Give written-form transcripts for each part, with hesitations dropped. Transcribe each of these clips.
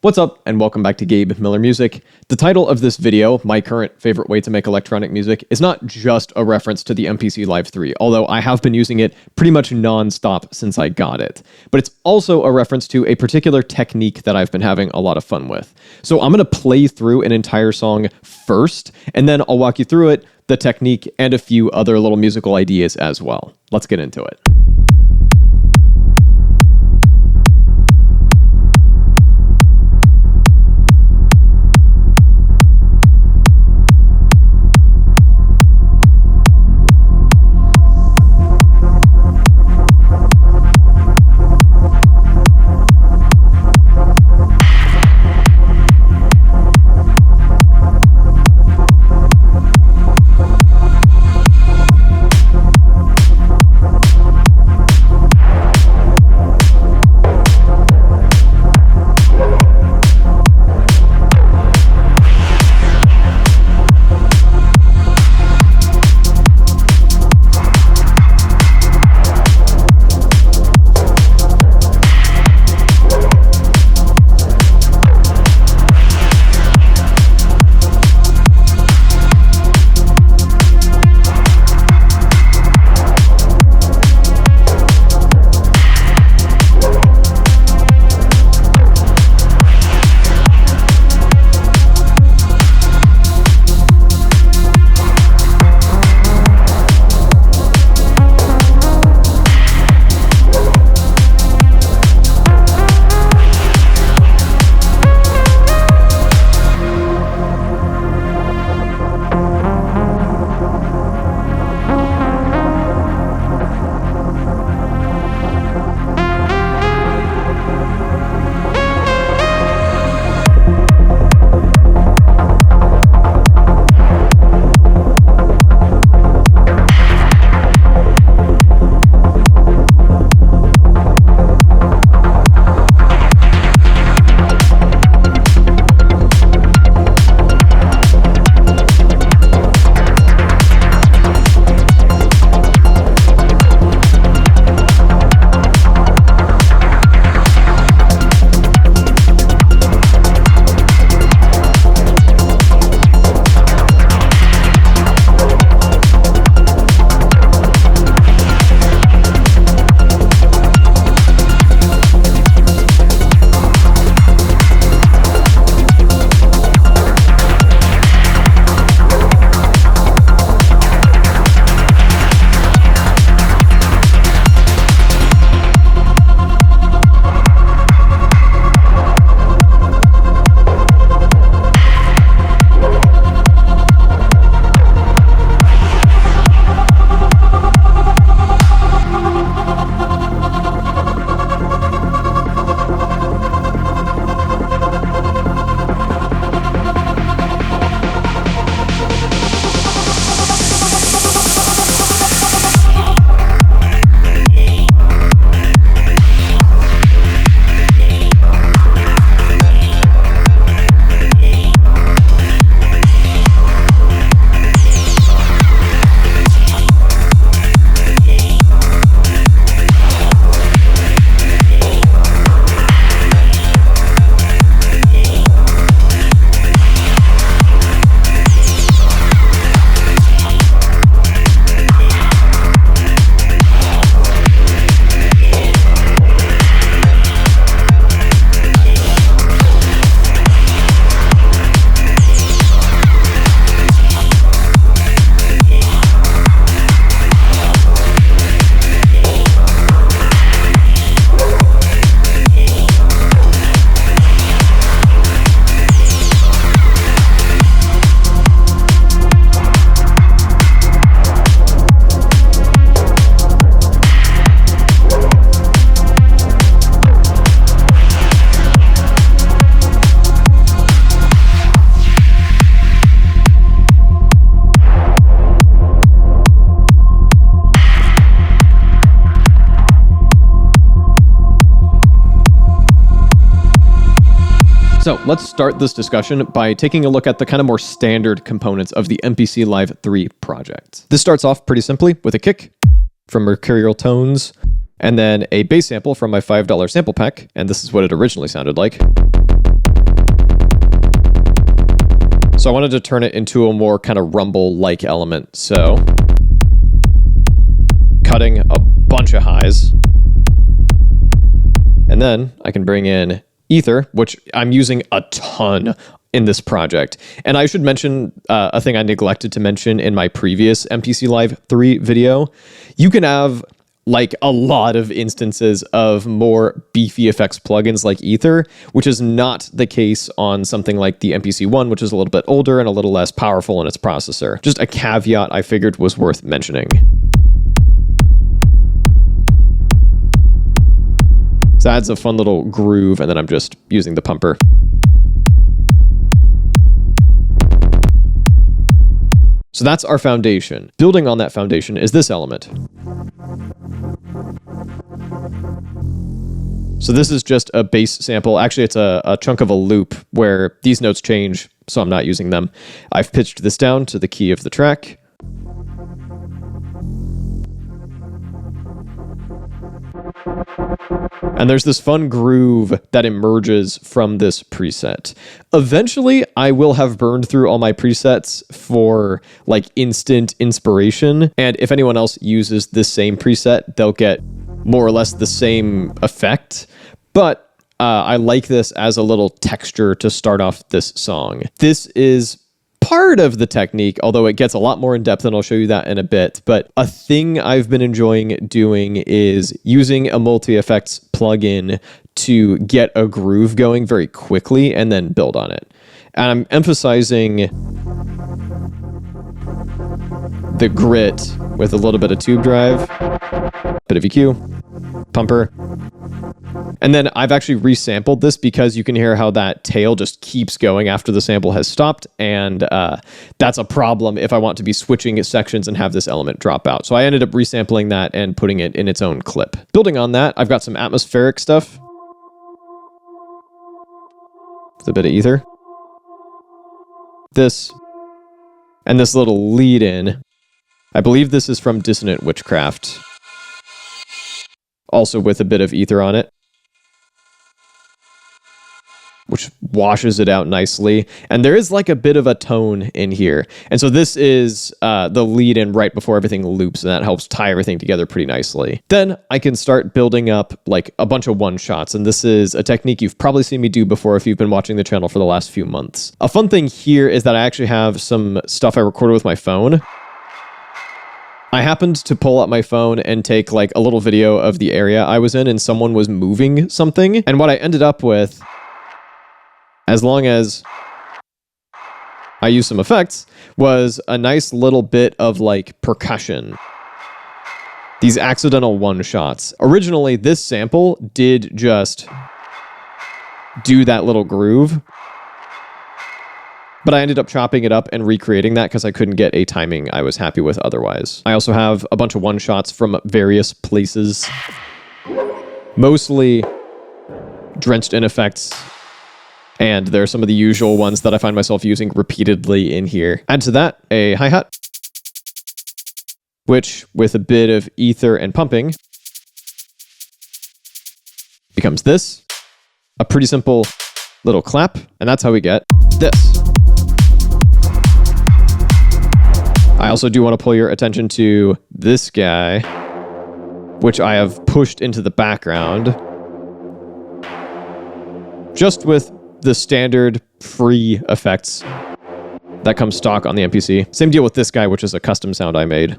What's up, and welcome back to Gabe Miller Music. The title of this video, my current favorite way to make electronic music, is not just a reference to the MPC Live III, although I have been using it pretty much non-stop since I got it. But it's also a reference to a particular technique that I've been having a lot of fun with. So I'm going to play through an entire song first, and then I'll walk you through it, the technique, and a few other little musical ideas as well. Let's get into it. So let's start this discussion by taking a look at the kind of more standard components of the MPC Live III project. This starts off pretty simply with a kick from Mercurial Tones, and then a bass sample from my $5 sample pack, and this is what it originally sounded like. So I wanted to turn it into a more kind of rumble-like element. So cutting a bunch of highs. And then I can bring in ether, which I'm using a ton in this project. And I should mention a thing I neglected to mention in my previous MPC Live III video. You can have like a lot of instances of more beefy effects plugins like ether, which is not the case on something like the MPC One, which is a little bit older and a little less powerful in its processor. Just a caveat I figured was worth mentioning. So it adds a fun little groove, and then I'm just using the pumper. So that's our foundation. Building on that foundation is this element. So this is just a bass sample. Actually, it's a chunk of a loop where these notes change, so I'm not using them. I've pitched this down to the key of the track. And there's this fun groove that emerges from this preset. Eventually, I will have burned through all my presets for like instant inspiration. And if anyone else uses this same preset, they'll get more or less the same effect. But I like this as a little texture to start off this song. This is part of the technique, although it gets a lot more in depth, and I'll show you that in a bit. But a thing I've been enjoying doing is using a multi-effects plugin to get a groove going very quickly and then build on it. And I'm emphasizing the grit with a little bit of tube drive, bit of EQ, pumper. And then I've actually resampled this because you can hear how that tail just keeps going after the sample has stopped. And that's a problem if I want to be switching sections and have this element drop out. So I ended up resampling that and putting it in its own clip. Building on that, I've got some atmospheric stuff with a bit of ether. This and this little lead in. I believe this is from Dissonant Witchcraft. Also with a bit of ether on it, which washes it out nicely. And there is like a bit of a tone in here. And so this is the lead in right before everything loops, and that helps tie everything together pretty nicely. Then I can start building up like a bunch of one-shots. And this is a technique you've probably seen me do before if you've been watching the channel for the last few months. A fun thing here is that I actually have some stuff I recorded with my phone. I happened to pull out my phone and take like a little video of the area I was in, and someone was moving something. And what I ended up with, as long as I used some effects, was a nice little bit of like percussion. These accidental one-shots. Originally, this sample did just do that little groove, but I ended up chopping it up and recreating that because I couldn't get a timing I was happy with otherwise. I also have a bunch of one-shots from various places, mostly drenched in effects, and there are some of the usual ones that I find myself using repeatedly in here. Add to that a hi-hat, which with a bit of ether and pumping becomes this. A pretty simple little clap, and that's how we get this. I also do want to pull your attention to this guy, which I have pushed into the background, just with the standard free effects that come stock on the MPC. Same deal with this guy, which is a custom sound I made.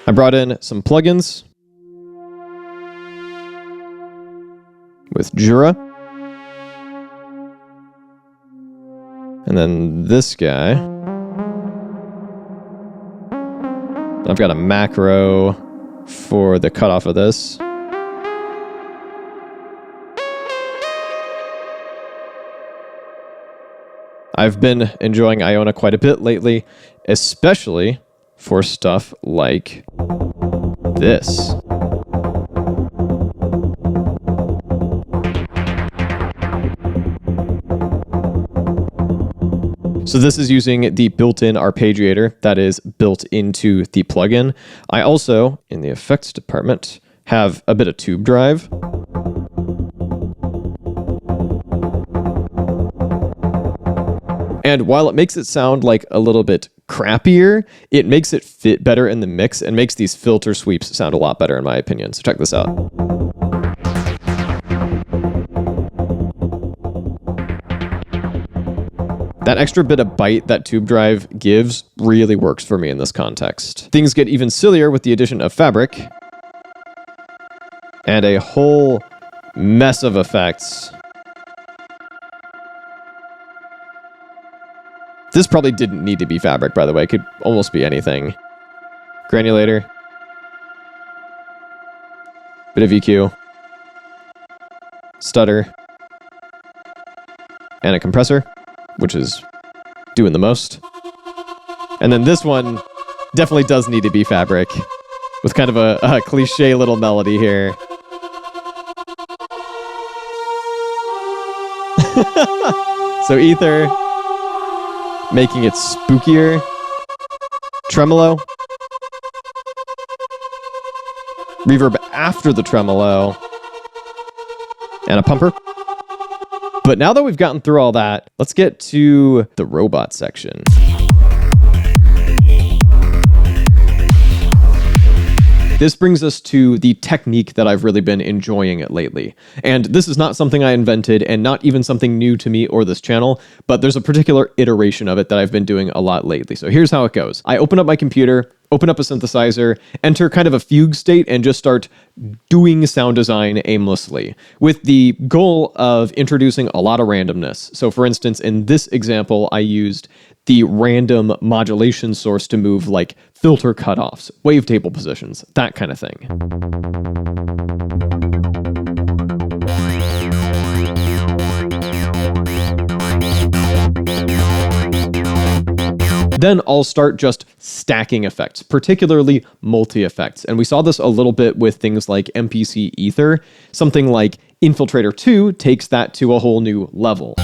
I brought in some plugins with Jura. And then this guy. I've got a macro for the cutoff of this. I've been enjoying Iona quite a bit lately, especially for stuff like this. So this is using the built-in arpeggiator that is built into the plugin. I also, in the effects department, have a bit of tube drive. And while it makes it sound like a little bit crappier, it makes it fit better in the mix and makes these filter sweeps sound a lot better in my opinion. So check this out. That extra bit of bite that tube drive gives really works for me in this context. Things get even sillier with the addition of fabric and a whole mess of effects. This probably didn't need to be fabric, by the way. It could almost be anything. Granulator. Bit of EQ. Stutter. And a compressor, which is doing the most. And then this one definitely does need to be fabric, with kind of a cliche little melody here. So ether, making it spookier. Tremolo. Reverb after the tremolo. And a pumper. But now that we've gotten through all that, let's get to the robot section. This brings us to the technique that I've really been enjoying it lately. And this is not something I invented and not even something new to me or this channel, but there's a particular iteration of it that I've been doing a lot lately. So here's how it goes. I open up my computer, open up a synthesizer, enter kind of a fugue state, and just start doing sound design aimlessly with the goal of introducing a lot of randomness. So for instance, in this example, I used the random modulation source to move like filter cutoffs, wavetable positions, that kind of thing. Then I'll start just stacking effects, particularly multi-effects. And we saw this a little bit with things like MPC Ether. Something like Infiltrator 2 takes that to a whole new level.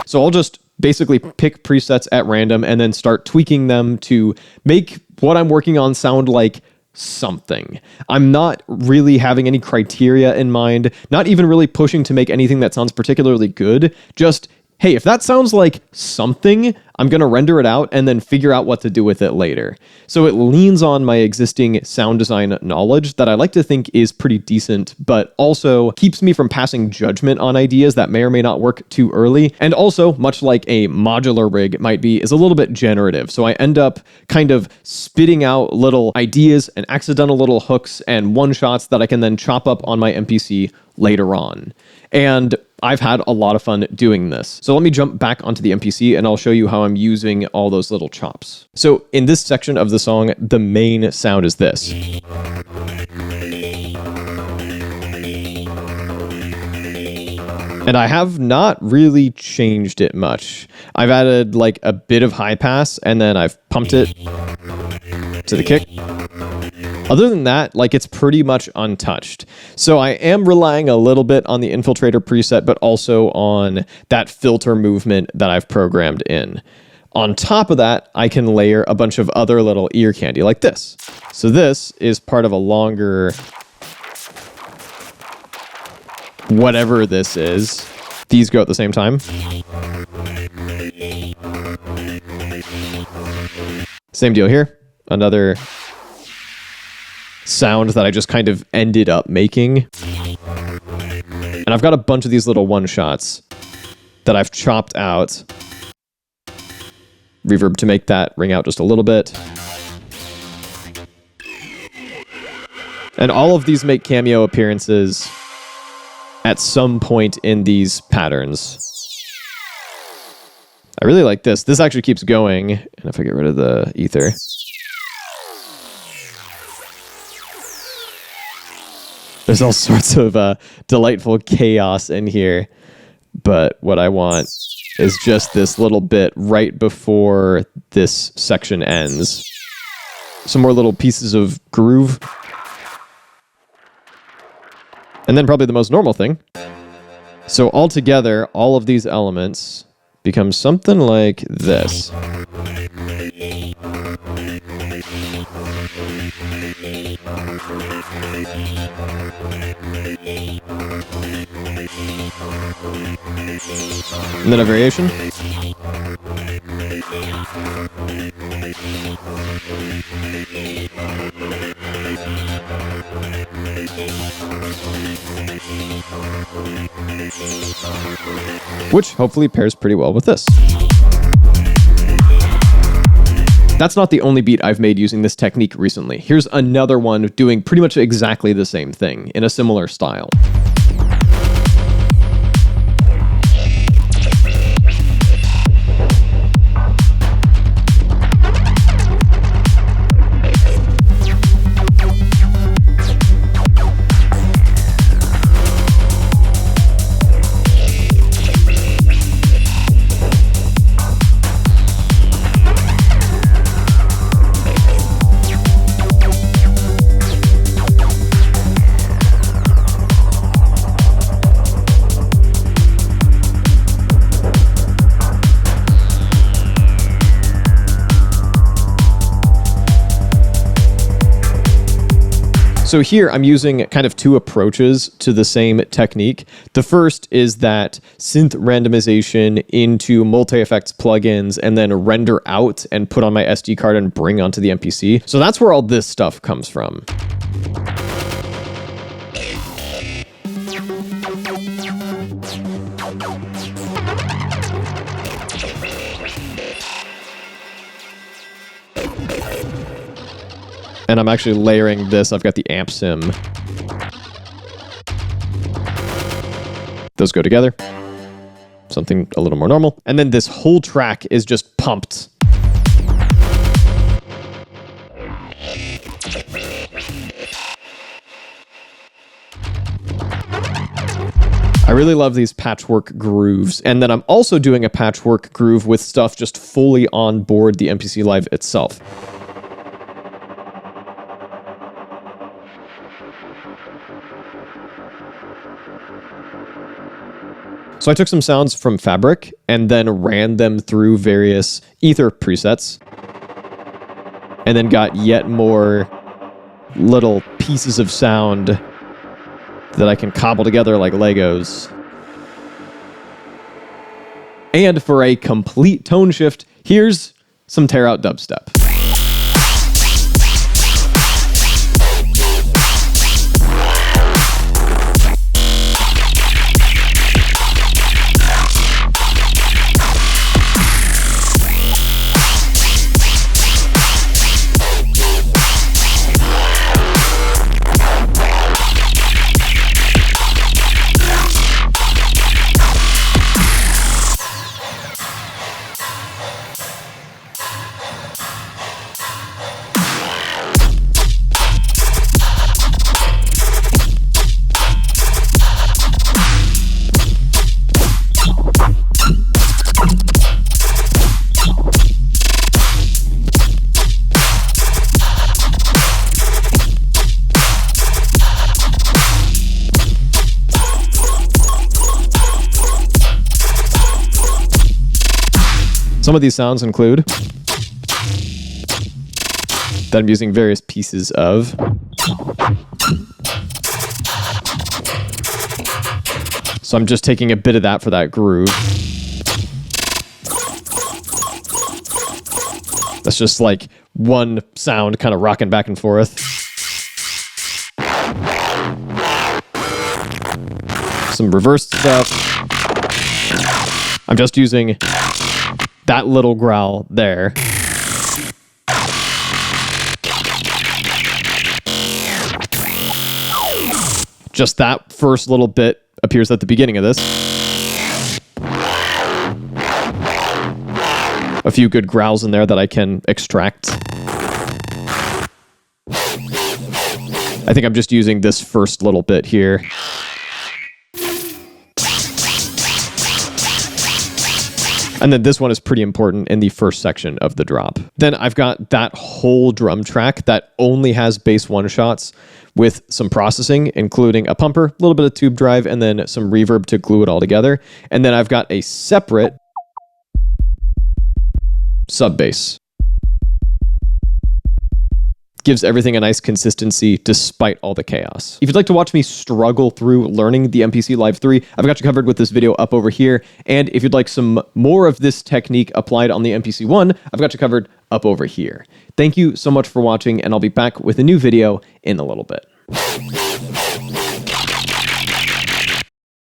So I'll just basically pick presets at random and then start tweaking them to make what I'm working on sound like something. I'm not really having any criteria in mind, not even really pushing to make anything that sounds particularly good. Just, hey, if that sounds like something, I'm going to render it out and then figure out what to do with it later. So it leans on my existing sound design knowledge that I like to think is pretty decent, but also keeps me from passing judgment on ideas that may or may not work too early. And also, much like a modular rig might be, is a little bit generative. So I end up kind of spitting out little ideas and accidental little hooks and one-shots that I can then chop up on my MPC later on. And I've had a lot of fun doing this. So let me jump back onto the MPC and I'll show you how I'm using all those little chops. So in this section of the song, the main sound is this. And I have not really changed it much. I've added like a bit of high pass and then I've pumped it to the kick. Other than that, like it's pretty much untouched. So I am relying a little bit on the Infiltrator preset, but also on that filter movement that I've programmed in. On top of that, I can layer a bunch of other little ear candy like this. So this is part of a longer, whatever this is. These go at the same time. Same deal here. Another sound that I just kind of ended up making. And I've got a bunch of these little one-shots that I've chopped out. Reverb to make that ring out just a little bit. And all of these make cameo appearances at some point in these patterns. I really like this. This actually keeps going. And if I get rid of the ether. There's all sorts of delightful chaos in here. But what I want is just this little bit right before this section ends. Some more little pieces of groove. And then probably the most normal thing. So altogether, all of these elements become something like this. And then a variation. Which hopefully pairs pretty well with this. That's not the only beat I've made using this technique recently. Here's another one doing pretty much exactly the same thing in a similar style. So here I'm using kind of two approaches to the same technique. The first is that synth randomization into multi-effects plugins and then render out and put on my SD card and bring onto the MPC. So that's where all this stuff comes from. And I'm actually layering this. I've got the amp sim. Those go together. Something a little more normal. And then this whole track is just pumped. I really love these patchwork grooves. And then I'm also doing a patchwork groove with stuff just fully on board the MPC Live itself. So I took some sounds from Fabric and then ran them through various ether presets and then got yet more little pieces of sound that I can cobble together like Legos. And for a complete tone shift, here's some tear out dubstep. Some of these sounds include that I'm using various pieces of. So I'm just taking a bit of that for that groove. That's just like one sound kind of rocking back and forth. Some reversed stuff. I'm just using that little growl there. Just that first little bit appears at the beginning of this. A few good growls in there that I can extract. I think I'm just using this first little bit here. And then this one is pretty important in the first section of the drop. Then I've got that whole drum track that only has bass one shots with some processing, including a pumper, a little bit of tube drive, and then some reverb to glue it all together. And then I've got a separate sub bass. gives everything a nice consistency despite all the chaos. If you'd like to watch me struggle through learning the MPC Live III, I've got you covered with this video up over here. And if you'd like some more of this technique applied on the MPC One, I've got you covered up over here. Thank you so much for watching, and I'll be back with a new video in a little bit.